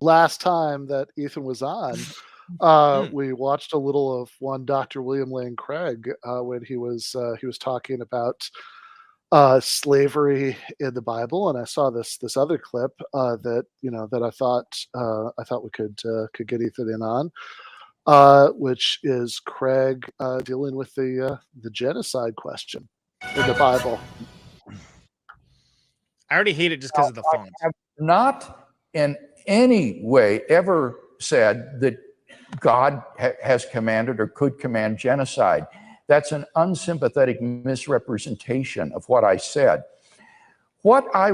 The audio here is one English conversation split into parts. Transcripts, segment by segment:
last time that Ethan was on, we watched a little of one Dr. William Lane Craig when he was talking about slavery in the Bible, and I saw this other clip that I thought we could get Ethan in on, which is Craig dealing with the genocide question in the Bible. I already hate it just because of the font. I have not in any way ever said that God has commanded or could command genocide. That's an unsympathetic misrepresentation of what I said. I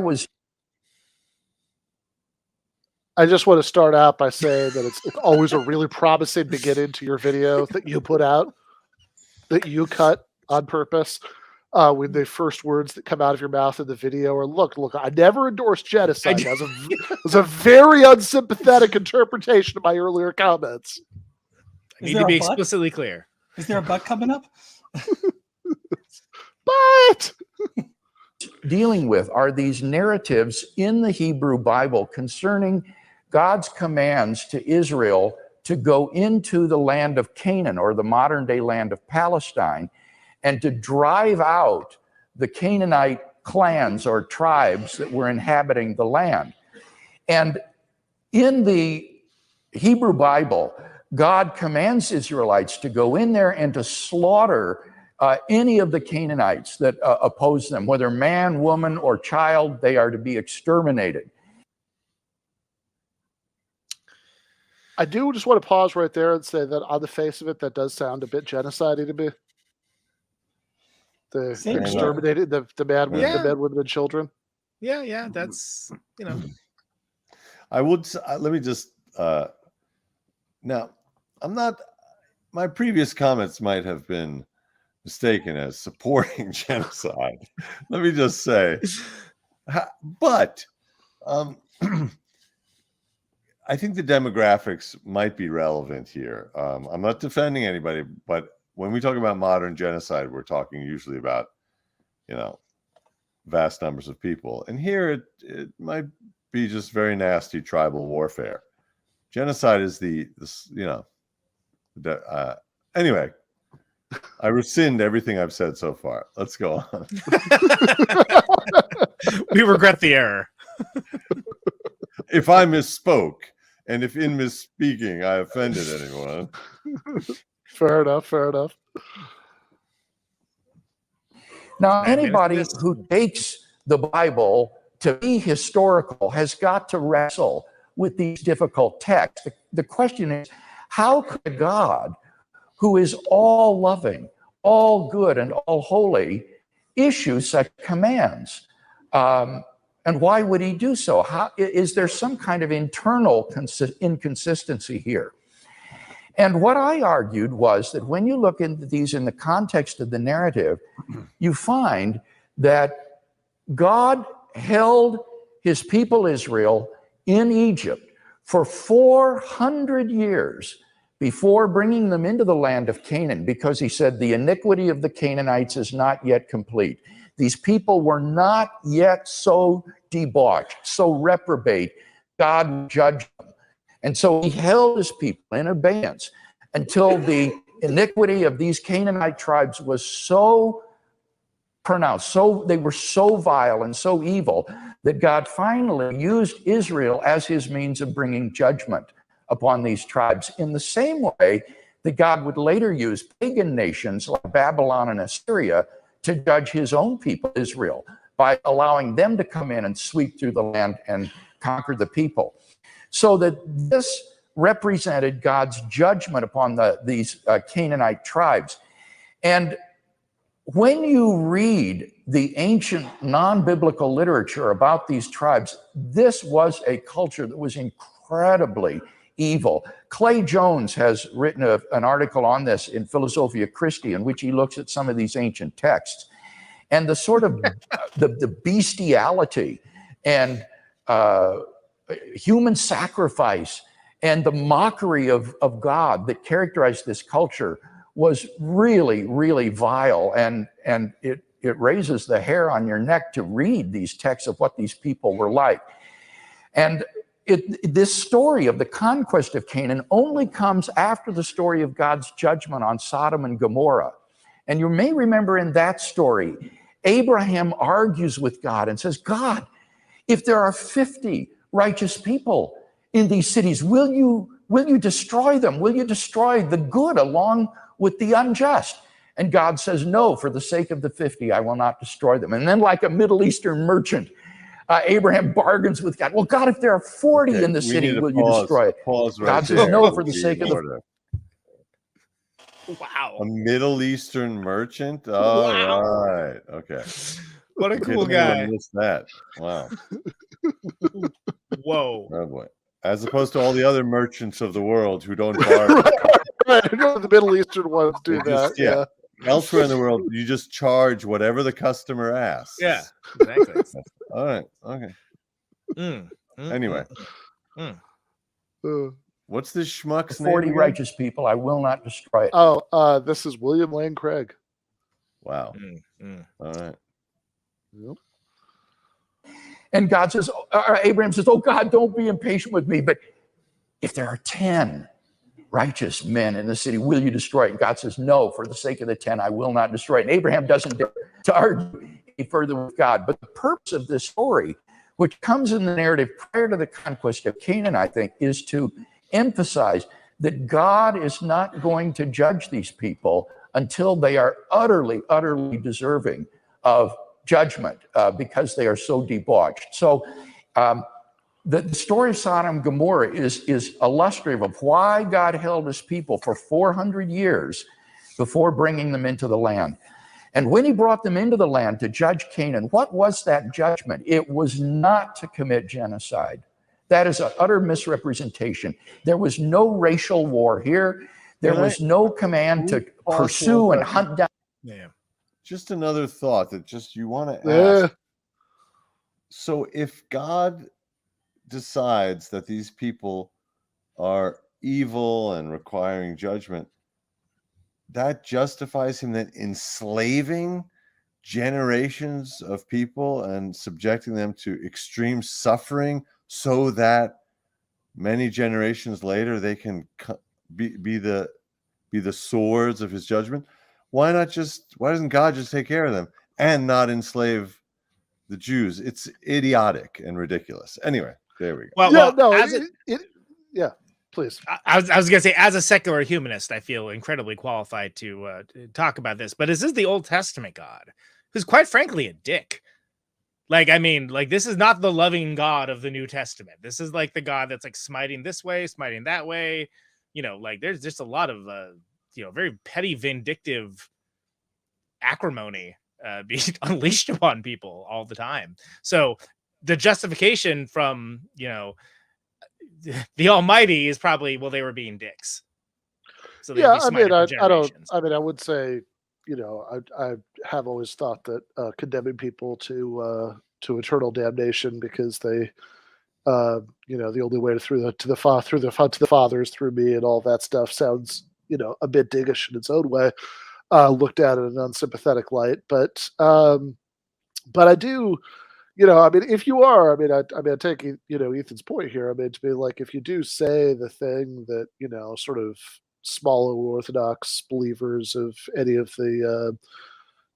just want to start out by saying that it's always a really promising beginning to your video that you put out, that you cut on purpose. When the first words that come out of your mouth in the video are, look, I never endorsed genocide. That was a very unsympathetic interpretation of my earlier comments. I need to be explicitly clear. Is there a butt coming up? But dealing with are these narratives in the Hebrew Bible concerning God's commands to Israel to go into the land of Canaan, or the modern day land of Palestine, and to drive out the Canaanite clans or tribes that were inhabiting the land. And in the Hebrew Bible, God commands Israelites to go in there and to slaughter any of the Canaanites that oppose them, whether man, woman, or child. They are to be exterminated. I do just want to pause right there and say that on the face of it, that does sound a bit genocide-y to me. The exterminated, the men, women, and children. Yeah, that's, I would, let me just, now, I'm not, my previous comments might have been mistaken as supporting genocide. Let me just say, but I think the demographics might be relevant here. I'm not defending anybody, but when we talk about modern genocide, we're talking usually about, vast numbers of people. And here it might be just very nasty tribal warfare. Genocide is anyway, I rescind everything I've said so far. Let's go on. We regret the error. If I misspoke, and if in misspeaking I offended anyone. Fair enough. Now, anybody who takes the Bible to be historical has got to wrestle with these difficult texts. The question is, how could God, who is all loving, all good, and all holy, issue such commands? And why would he do so? Is there some kind of internal inconsistency here? And what I argued was that when you look into these in the context of the narrative, you find that God held his people Israel in Egypt for 400 years before bringing them into the land of Canaan, because he said the iniquity of the Canaanites is not yet complete. These people were not yet so debauched, so reprobate, God would judge them. And so he held his people in abeyance until the iniquity of these Canaanite tribes was so pronounced, they were so vile and so evil that God finally used Israel as his means of bringing judgment upon these tribes, in the same way that God would later use pagan nations like Babylon and Assyria to judge his own people, Israel, by allowing them to come in and sweep through the land and conquer the people. So that this represented God's judgment upon these Canaanite tribes. And when you read the ancient non-biblical literature about these tribes, this was a culture that was incredibly evil. Clay Jones has written an article on this in Philosophia Christi, in which he looks at some of these ancient texts. And the sort of the bestiality and human sacrifice and the mockery of God that characterized this culture was really, really vile. And it raises the hair on your neck to read these texts of what these people were like. And this story of the conquest of Canaan only comes after the story of God's judgment on Sodom and Gomorrah. And you may remember in that story, Abraham argues with God and says, God, if there are 50 righteous people in these cities, will you destroy them? Will you destroy the good along with the unjust? And God says, no, for the sake of the 50, I will not destroy them. And then like a Middle Eastern merchant, Abraham bargains with God. Well, God, if there are 40 in the city, will you destroy it? God says, no, for the sake of the... Wow. A Middle Eastern merchant? All right. Okay. What a cool guy. Missed that. Wow. Whoa. Oh boy. As opposed to all the other merchants of the world who don't borrow. Right. The Middle Eastern ones do that. Yeah. Elsewhere in the world, you just charge whatever the customer asks. Yeah, exactly. All right. Okay. Anyway. What's this schmuck's name? 40 righteous people, I will not destroy it. Oh, this is William Lane Craig. Wow. All right. Yep. And God says, Abraham says, oh God, don't be impatient with me, but if there are 10 righteous men in the city, will you destroy it? And God says, no, for the sake of the 10, I will not destroy it. And Abraham doesn't dare to argue any further with God. But the purpose of this story, which comes in the narrative prior to the conquest of Canaan, I think, is to emphasize that God is not going to judge these people until they are utterly, utterly deserving of judgment because they are so debauched. So the story of Sodom and Gomorrah is illustrative of why God held his people for 400 years before bringing them into the land. And when he brought them into the land to judge Canaan, what was that judgment? It was not to commit genocide. That is an utter misrepresentation. There was no racial war here. There was no command to pursue and hunt down. Yeah. Just another thought that just you want to ask. So if God decides that these people are evil and requiring judgment, that justifies him then enslaving generations of people and subjecting them to extreme suffering so that many generations later they can be the swords of his judgment. Why doesn't God just take care of them and not enslave the Jews? It's idiotic and ridiculous. Anyway, there we go. Yeah, please. I was going to say, as a secular humanist, I feel incredibly qualified to talk about this. But this is the Old Testament God, who's quite frankly a dick. Like, I mean, like, this is not the loving God of the New Testament. This is like the God that's like smiting this way, smiting that way. You know, like there's just a lot of, very petty, vindictive acrimony being unleashed upon people all the time. So the justification from, the Almighty is probably, well, they were being dicks. So yeah, I would say, I have always thought that condemning people to eternal damnation because they, the only way to the Father is through me and all that stuff sounds, a bit diggish in its own way, looked at in an unsympathetic light. But I do, if you are, I take, Ethan's point here. To be like, if you do say the thing that, sort of small Orthodox believers of any of the,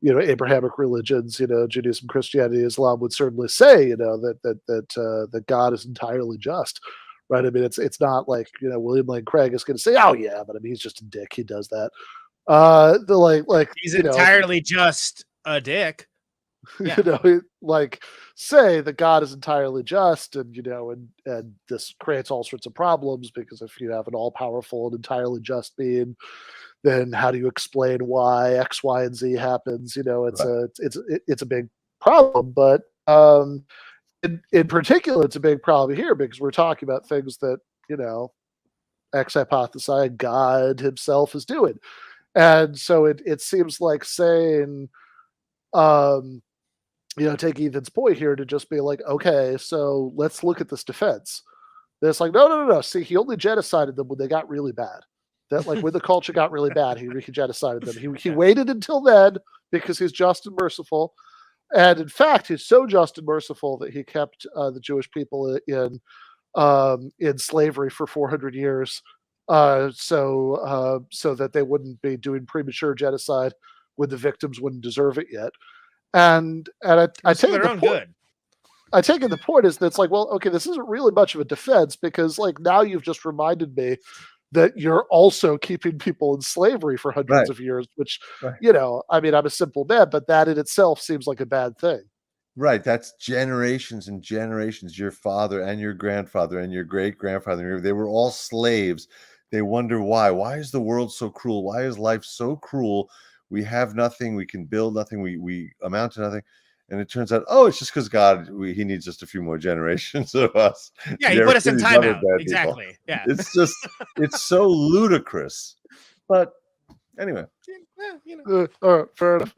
Abrahamic religions, Judaism, Christianity, Islam would certainly say, that God is entirely just, right? It's not like, William Lane Craig is going to say, oh yeah, but he's just a dick. He does that. He's entirely just a dick. Yeah. Say that God is entirely just, and and this creates all sorts of problems because if you have an all-powerful and entirely just being, then how do you explain why X, Y, and Z happens? It's a big problem. But in particular, it's a big problem here because we're talking about things that X hypothesize God himself is doing, and so it seems like saying. Take Ethan's point here to just be like, okay, so let's look at this defense. It's like, no. See, he only genocided them when they got really bad. That when the culture got really bad, he genocided them. He waited until then because he's just and merciful. And in fact, he's so just and merciful that he kept the Jewish people in in slavery for 400 years, so that they wouldn't be doing premature genocide when the victims wouldn't deserve it yet. And I It's for take their the own point. good. I take it the point is that it's like, well, okay, this isn't really much of a defense because like now you've just reminded me that you're also keeping people in slavery for hundreds Right. of years, which, Right. you know, I mean, I'm a simple man, but that in itself seems like a bad thing. Right. That's generations and generations. Your father and your grandfather and your great grandfather, they were all slaves. They wonder why. Why is the world so cruel? Why is life so cruel? We have nothing. We can build nothing. We amount to nothing. And it turns out, oh, it's just because God, he needs just a few more generations of us. Yeah, he put us in timeout. Exactly. Yeah. It's just, it's so ludicrous. But anyway. Yeah, you know. All right, fair enough.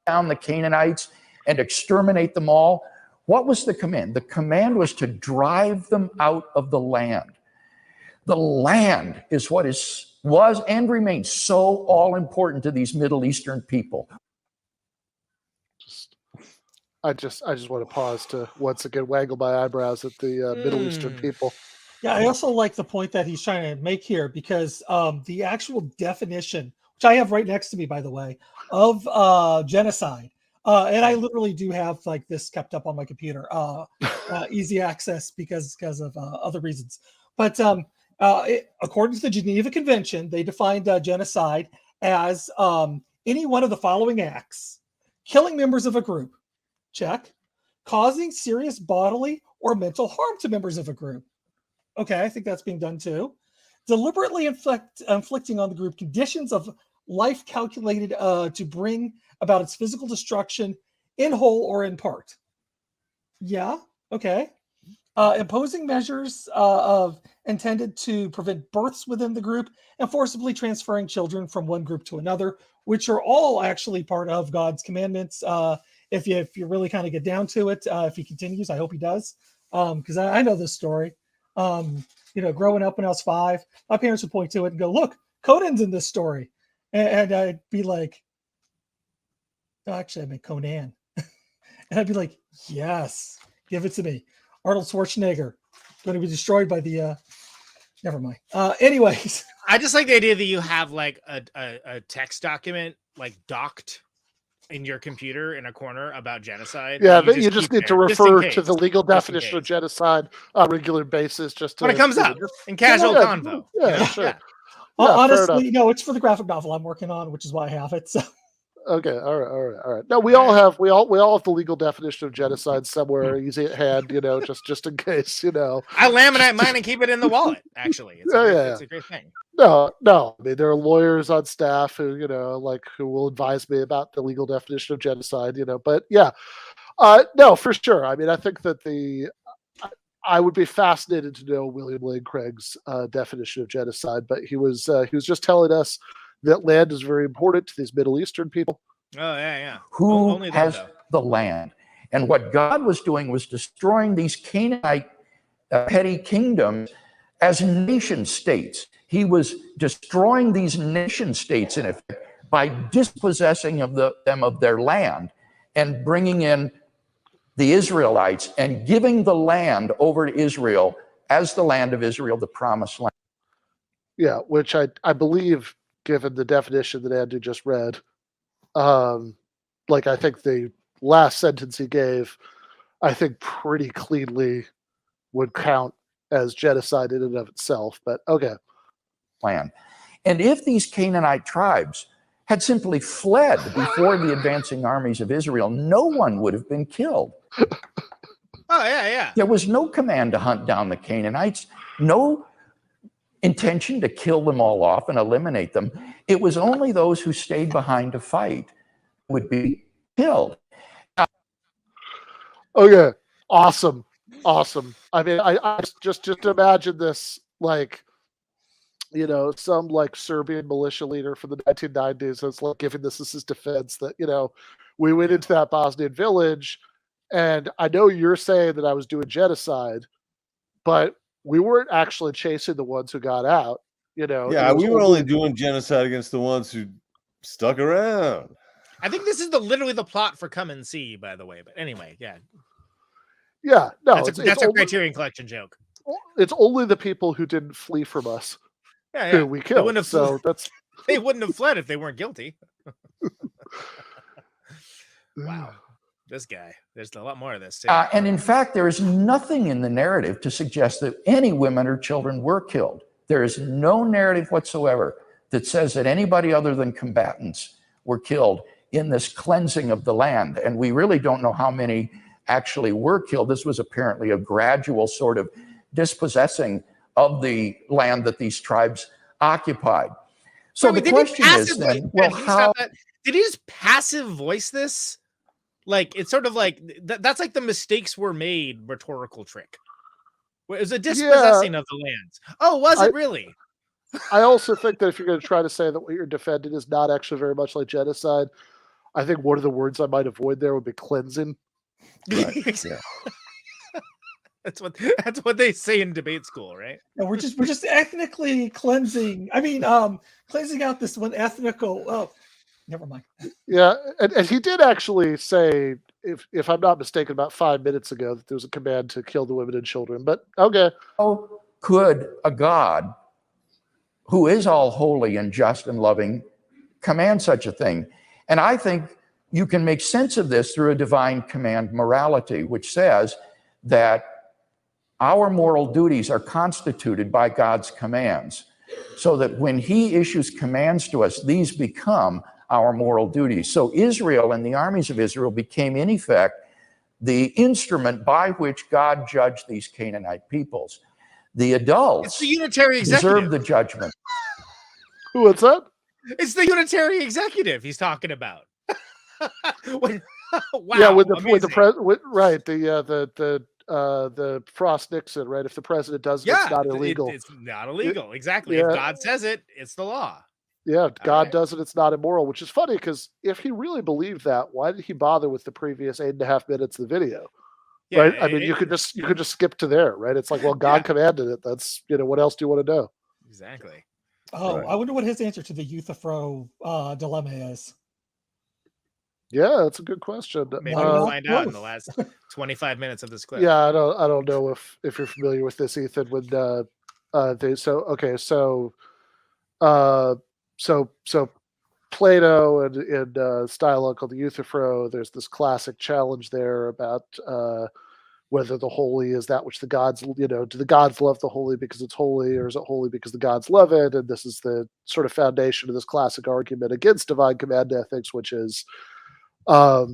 Down the Canaanites and exterminate them all. What was the command? The command was to drive them out of the land. The land is what was and remains so all important to these Middle Eastern people. I just want to pause to once again waggle my eyebrows at the Middle Eastern people. Yeah, I also like the point that he's trying to make here because the actual definition, which I have right next to me, by the way, of genocide, and I literally do have like this kept up on my computer, easy access because of other reasons. But according to the Geneva Convention, they defined genocide as any one of the following acts: killing members of a group, check; causing serious bodily or mental harm to members of a group. Okay, I think that's being done too. Deliberately inflicting on the group conditions of life calculated to bring about its physical destruction in whole or in part. Yeah, okay. Imposing measures of intended to prevent births within the group and forcibly transferring children from one group to another, which are all actually part of God's commandments. If you really kind of get down to it, if he continues, I hope he does, because I know this story. Growing up when I was 5, my parents would point to it and go, "Look, Conan's in this story," and I'd be like, "No, actually, I meant Conan," and I'd be like, "Yes, give it to me." Arnold Schwarzenegger going to be destroyed by the. Never mind. Anyways, I just like the idea that you have like a text document like docked in your computer in a corner about genocide. Yeah, but you just need to refer to the legal Just in definition of case. genocide on a regular basis, just to, when it comes up in casual convo. Yeah, you know? sure. Yeah. Yeah, honestly, no, it's for the graphic novel I'm working on, which is why I have it. So. Okay, all right. No, we all have the legal definition of genocide somewhere easy at hand, just in case, I laminate mine and keep it in the wallet. Actually, it's a great thing. No. I mean, there are lawyers on staff who, who will advise me about the legal definition of genocide, But yeah, no, for sure. I mean, I think that I would be fascinated to know William Lane Craig's definition of genocide, but he was just telling us that land is very important to these Middle Eastern people. Oh, yeah. Who Only has the land? And what God was doing was destroying these Canaanite petty kingdoms as nation states. He was destroying these nation states, in effect, by dispossessing them of their land and bringing in the Israelites and giving the land over to Israel as the land of Israel, the promised land. Yeah, which I believe, given the definition that Andrew just read, I think the last sentence he gave, I think pretty cleanly would count as genocide in and of itself. But okay. Plan. And if these Canaanite tribes had simply fled before the advancing armies of Israel, no one would have been killed. Oh, yeah. There was no command to hunt down the Canaanites, no intention to kill them all off and eliminate them. It was only those who stayed behind to fight would be killed. Okay, awesome. I mean, I just imagine this some Serbian militia leader from the 1990s is giving this as his defense that we went into that Bosnian village, and I know you're saying that I was doing genocide, but we weren't actually chasing the ones who got out. Yeah, we were only doing genocide against the ones who stuck around. I think this is literally the plot for Come and See, by the way. But anyway, yeah. Yeah, no, that's a Criterion Collection joke. it's only the people who didn't flee from us Yeah, who we They killed. wouldn't have So that's they wouldn't have fled if they weren't guilty. Wow. This guy. There's a lot more of this too. And in fact, there is nothing in the narrative to suggest that any women or children were killed. There is no narrative whatsoever that says that anybody other than combatants were killed in this cleansing of the land. And we really don't know how many actually were killed. This was apparently a gradual sort of dispossessing of the land that these tribes occupied. So the question is then, well, how... Did he just passive voice this? Like, it's sort of like, that's like the mistakes were made rhetorical trick. It was a dispossessing of the lands. Oh, was it really? I also think that if you're going to try to say that what you're defending is not actually very much like genocide, I think one of the words I might avoid there would be cleansing. Right. Yeah. That's what they say in debate school, right? No, we're just ethnically cleansing. I mean, cleansing out this one ethnical. Oh, never mind. Yeah, and he did actually say, if I'm not mistaken, about 5 minutes ago, that there was a command to kill the women and children. But okay. How could a God who is all holy and just and loving command such a thing? And I think you can make sense of this through a divine command morality, which says that our moral duties are constituted by God's commands, so that when he issues commands to us, these become our moral duties. So Israel and the armies of Israel became, in effect, the instrument by which God judged these Canaanite peoples. The adults it's the unitary executive. deserve the judgment. What's that? It's the unitary executive he's talking about. Wow, yeah, with the Frost Nixon, right? If the president does it, it's not illegal. It's not illegal. Exactly. Yeah. If God says it, it's the law. Yeah, God does it, it's not immoral, which is funny because if he really believed that, why did he bother with the previous 8.5 minutes of the video? Yeah, right? I mean, you could just skip to there, right? It's like, well, God commanded it. That's, what else do you want to know? Exactly. Oh, Right. I wonder what his answer to the Euthyphro dilemma is. Yeah, that's a good question. Maybe we'll find out in the last 25 minutes of this clip. Yeah, I don't know if you're familiar with this, Ethan. When so Plato and in style called the Euthyphro, there's this classic challenge there about whether the holy is that which the gods, do the gods love the holy because it's holy, or is it holy because the gods love it? And this is the sort of foundation of this classic argument against divine command ethics, which is, okay,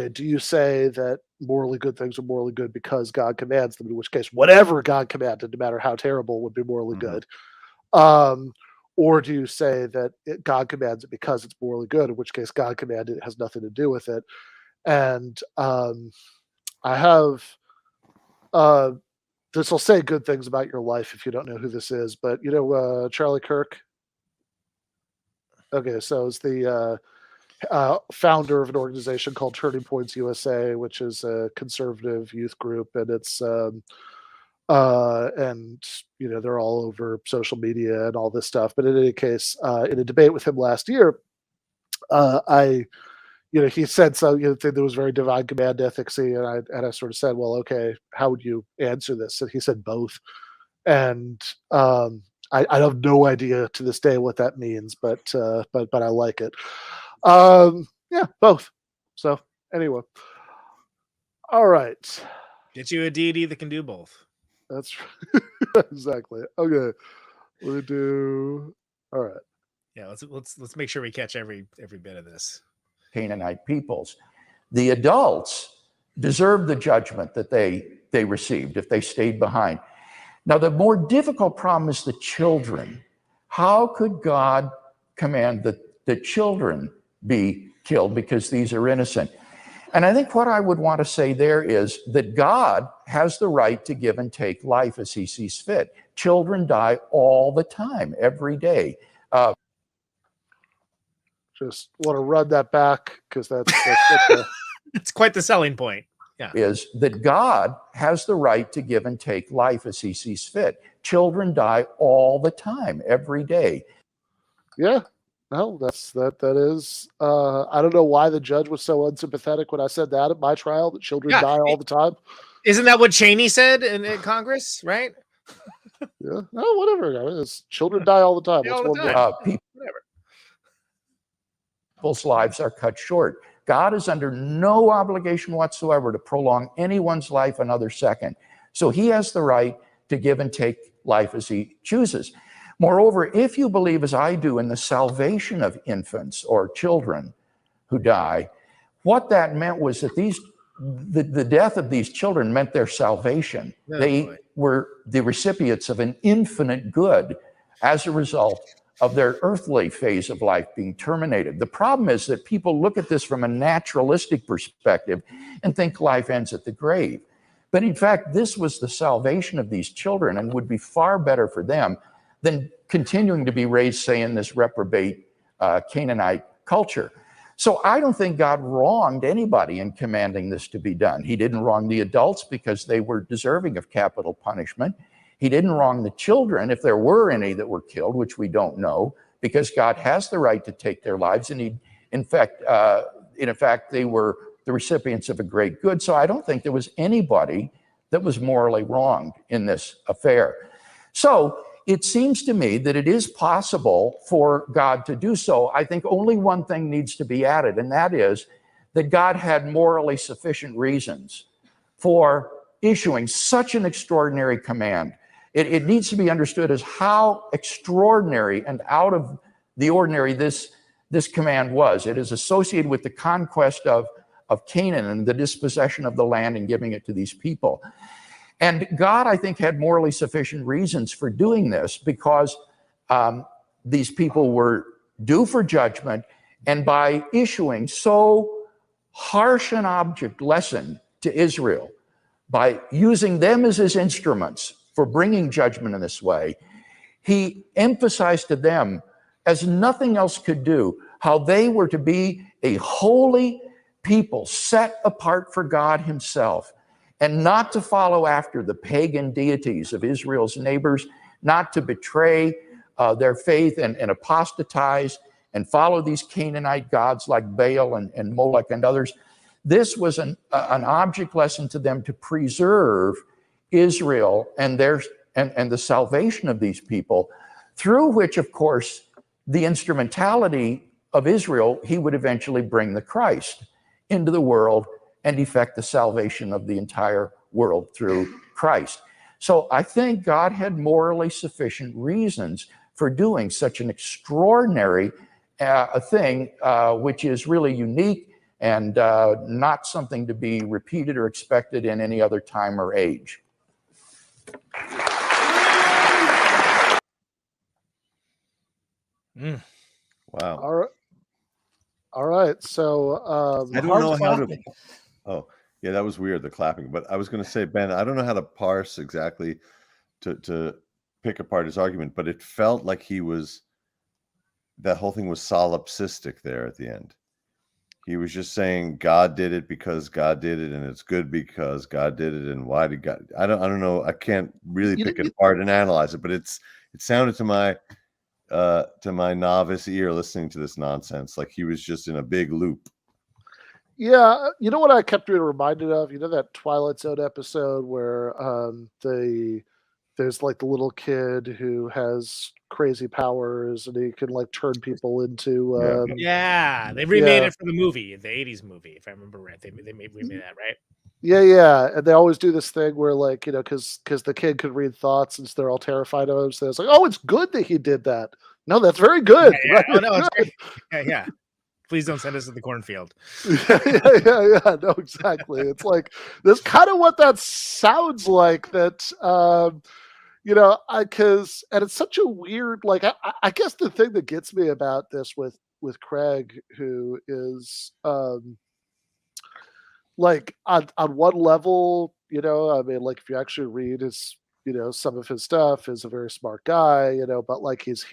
do you say that morally good things are morally good because God commands them, in which case whatever God commanded, no matter how terrible, would be morally good? Or do you say that God commands it because it's morally good, in which case God commanded it has nothing to do with it? And I have this will say good things about your life if you don't know who this is, but Charlie Kirk. Okay, so it's the founder of an organization called Turning Points USA, which is a conservative youth group, and it's they're all over social media and all this stuff. But in any case, in a debate with him last year, he said that there was very divine command ethicsy, and I sort of said, well, okay, how would you answer this? And he said both, and I have no idea to this day what that means, but I like it. Yeah, both. So anyway, all right. Get you a deity that can do both. That's exactly okay. We do all right. Yeah, let's make sure we catch every bit of this. Canaanite peoples. The adults deserve the judgment that they received if they stayed behind. Now, the more difficult problem is the children. How could God command that the children be killed because these are innocent? And I think what I would want to say there is that God has the right to give and take life as he sees fit. Children die all the time, every day. Just want to run that back because that's it's quite the selling point. Yeah, is that God has the right to give and take life as he sees fit. Children die all the time, every day. Yeah, no, that is. I don't know why the judge was so unsympathetic when I said that at my trial, that children die all the time. Isn't that what Cheney said in Congress, right? Yeah, no, whatever. I mean, children die all the time. All What's the one time. more? Whatever. People's lives are cut short. God is under no obligation whatsoever to prolong anyone's life another second. So he has the right to give and take life as he chooses. Moreover, if you believe, as I do, in the salvation of infants or children who die, what that meant was that the death of these children meant their salvation. They were the recipients of an infinite good as a result of their earthly phase of life being terminated. The problem is that people look at this from a naturalistic perspective and think life ends at the grave. But in fact, this was the salvation of these children and would be far better for them than continuing to be raised, say, in this reprobate Canaanite culture. So I don't think God wronged anybody in commanding this to be done. He didn't wrong the adults because they were deserving of capital punishment. He didn't wrong the children, if there were any that were killed, which we don't know, because God has the right to take their lives. And in fact, they were the recipients of a great good. So I don't think there was anybody that was morally wronged in this affair. So it seems to me that it is possible for God to do so. I think only one thing needs to be added, and that is that God had morally sufficient reasons for issuing such an extraordinary command. It needs to be understood as how extraordinary and out of the ordinary this command was. It is associated with the conquest of Canaan and the dispossession of the land and giving it to these people. And God, I think, had morally sufficient reasons for doing this because these people were due for judgment. And by issuing so harsh an object lesson to Israel, by using them as his instruments for bringing judgment in this way, he emphasized to them, as nothing else could do, how they were to be a holy people set apart for God himself, and not to follow after the pagan deities of Israel's neighbors, not to betray their faith and apostatize and follow these Canaanite gods like Baal and Molech and others. This was an object lesson to them to preserve Israel and the salvation of these people, through which, of course, the instrumentality of Israel, he would eventually bring the Christ into the world and effect the salvation of the entire world through Christ. So I think God had morally sufficient reasons for doing such an extraordinary thing, which is really unique and not something to be repeated or expected in any other time or age. Wow. All right. So I don't know how to. Oh, yeah, that was weird, the clapping. But I was going to say, Ben, I don't know how to parse exactly to pick apart his argument, but it felt like that whole thing was solipsistic there at the end. He was just saying God did it because God did it, and it's good because God did it, and why did God? I don't know. I can't really pick it apart and analyze it, but it sounded to my novice ear listening to this nonsense like he was just in a big loop. Yeah, you know what I kept being reminded of? You know that Twilight Zone episode where there's like the little kid who has crazy powers and he can like turn people into they remade it for the movie, the 80s movie, if I remember right. They remade that, right? Yeah, and they always do this thing where, like, you know, because the kid could read thoughts and they're all terrified of him, so it's like, oh, it's good that he did that. No, that's very good. Yeah. Right? Oh, no, it's great. Yeah. Please don't send us to the cornfield. Yeah. No, exactly. It's like that's kind of what that sounds like. That you know, and it's such a weird. Like, I guess the thing that gets me about this with Craig, who is like on one level, you know, I mean, like if you actually read his, you know, some of his stuff, is a very smart guy, you know, but like he's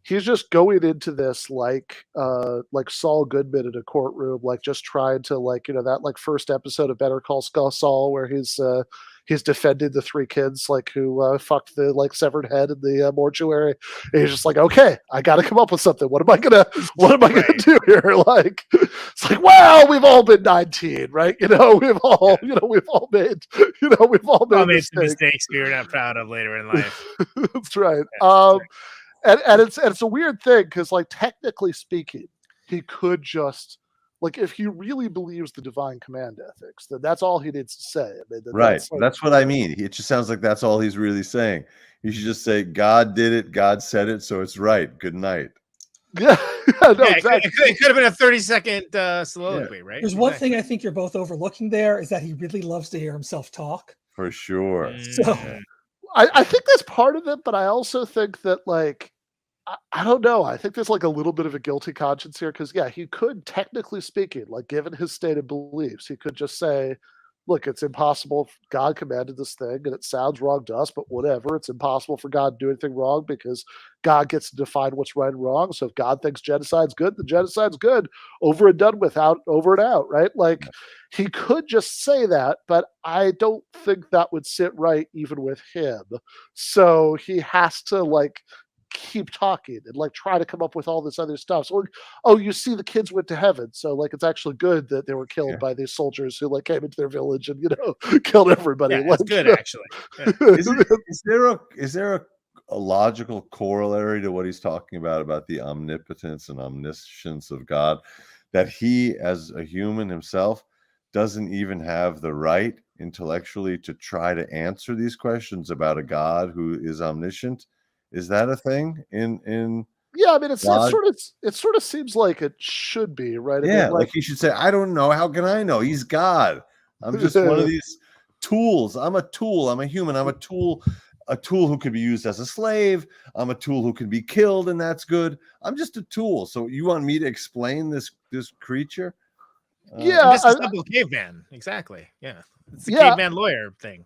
just going into this like Saul Goodman in a courtroom, like just trying to, like, you know, that like first episode of Better Call Saul where he's he's defending the 3 kids like who fucked the like severed head in the mortuary. And he's just like, okay, I got to come up with something. What am I gonna do here? Like, it's like, well, we've all been 19, right? We've all made some mistakes we're not proud of later in life. That's right. And it's a weird thing because, like, technically speaking, he could just, like, if he really believes the divine command ethics, then that's all he needs to say. I mean, Right. That's what I mean. It just sounds like that's all he's really saying. You should just say, God did it, God said it, so it's right. Good night. Yeah, exactly. It could have been a 30-second soliloquy, right? There's one thing I think you're both overlooking there is that he really loves to hear himself talk. For sure. So I think that's part of it, but I also think that, like, I don't know. I think there's like a little bit of a guilty conscience here because, yeah, he could, technically speaking, like, given his stated beliefs, he could just say, look, it's impossible. God commanded this thing and it sounds wrong to us, but whatever. It's impossible for God to do anything wrong because God gets to define what's right and wrong. So if God thinks genocide's good, then genocide's good. Over and done with, over and out, right? Like, he could just say that, but I don't think that would sit right even with him. So he has to, like, keep talking and, like, try to come up with all this other stuff. So, oh, you see, the kids went to heaven, so, like, it's actually good that they were killed by these soldiers who, like, came into their village and killed everybody. Yeah, like, it's good actually. Yeah. Is there a logical corollary to what he's talking about the omnipotence and omniscience of God, that he, as a human himself, doesn't even have the right intellectually to try to answer these questions about a God who is omniscient? Is that a thing in Yeah, I mean, it sort of seems like it should be, right? I Yeah, mean, like he should say, I don't know. How can I know? He's God. I'm just one of these tools. I'm a tool. I'm a human. I'm a tool who could be used as a slave. I'm a tool who can be killed, and that's good. I'm just a tool. So you want me to explain this creature? Yeah, I'm just a simple caveman. Exactly. Yeah. It's a caveman lawyer thing.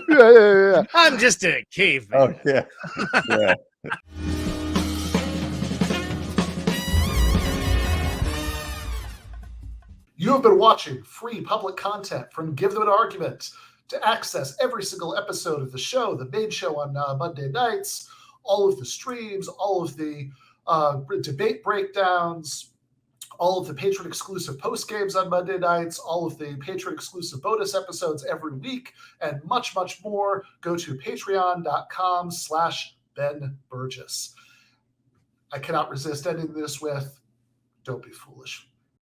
yeah. I'm just a caveman. Oh, yeah. Yeah. You have been watching free public content from Give Them an Argument. To access every single episode of the show, the main show on Monday nights, all of the streams, all of the debate breakdowns, all of the patron-exclusive post-games on Monday nights, all of the patron-exclusive bonus episodes every week, and much, much more, go to patreon.com/Ben Burgis. I cannot resist ending this with, don't be foolish.